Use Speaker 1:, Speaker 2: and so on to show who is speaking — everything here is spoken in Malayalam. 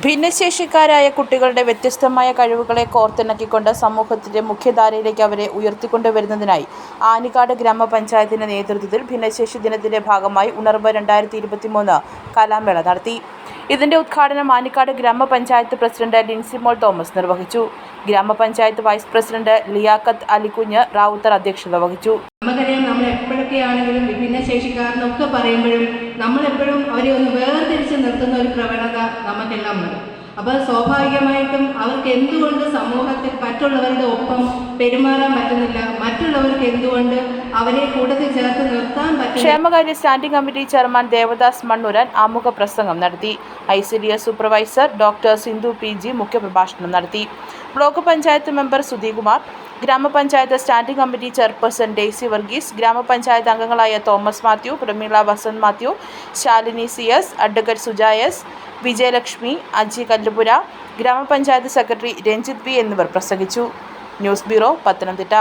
Speaker 1: ഭിന്നശേഷിക്കാരായ കുട്ടികളുടെ വ്യത്യസ്തമായ കഴിവുകളെ കോർത്തിണക്കിക്കൊണ്ട് സമൂഹത്തിന്റെ മുഖ്യധാരയിലേക്ക് അവരെ ഉയർത്തിക്കൊണ്ടുവരുന്നതിനായി ആനിക്കാട് ഗ്രാമപഞ്ചായത്തിന്റെ നേതൃത്വത്തിൽ ഭിന്നശേഷി ദിനത്തിന്റെ ഭാഗമായി ഉണർവ് 2023 കലാമേള നടത്തി. ഇതിന്റെ ഉദ്ഘാടനം ആനിക്കാട് ഗ്രാമപഞ്ചായത്ത് പ്രസിഡന്റ് ലിൻസിമോൾ തോമസ് നിർവഹിച്ചു. ഗ്രാമപഞ്ചായത്ത് വൈസ് പ്രസിഡന്റ് ലിയാഖത്ത് അലിക്കുഞ്ഞ് റാവുത്തർ അധ്യക്ഷത വഹിച്ചു.
Speaker 2: നമുക്കറിയാം, നമ്മൾ എപ്പോഴൊക്കെ ആണെങ്കിലും ഭിന്നശേഷിക്കാരെന്നൊക്കെ പറയുമ്പോഴും നമ്മളെപ്പോഴും അവരെ ഒന്ന് വേർതിരിച്ച് നിർത്തുന്ന ഒരു പ്രവണത നമുക്കെല്ലാം ഉണ്ട്. അപ്പോൾ സ്വാഭാവികമായിട്ടും അവർക്ക് എന്തുകൊണ്ട് സമൂഹത്തിൽ മറ്റുള്ളവരുടെ ഒപ്പം പെരുമാറാൻ പറ്റുന്നില്ല, മറ്റുള്ളവർക്ക് എന്തുകൊണ്ട് അവരെ കൂട്ടത്തിൽ ചേർത്ത് നിർത്താൻ പറ്റും.
Speaker 1: ക്ഷേമകാര്യ standing committee chairman Devadas Mannooran ആമുഖ പ്രസംഗം നടത്തി. ICDS supervisor doctor Sindhu PG മുഖ്യപ്രഭാഷണം നടത്തി. ബ്ലോക്ക് പഞ്ചായത്ത് മെമ്പർ സുധീകുമാർ, ഗ്രാമപഞ്ചായത്ത് standing committee chairperson Daisy Varghese, ഗ്രാമപഞ്ചായത്ത് അംഗങ്ങളായ തോമസ് മാത്യു, പ്രമീള വസന്ത് മാത്യു, ശാലിനി CS, അഡ്വക്കേറ്റ് സുജായസ്, വിജയലക്ഷ്മി, അജി കല്ലുപുര, ഗ്രാമപഞ്ചായത്ത് സെക്രട്ടറി രഞ്ജിത്ത് V എന്നിവർ പ്രസംഗിച്ചു. News bureau, Pathanamthitta.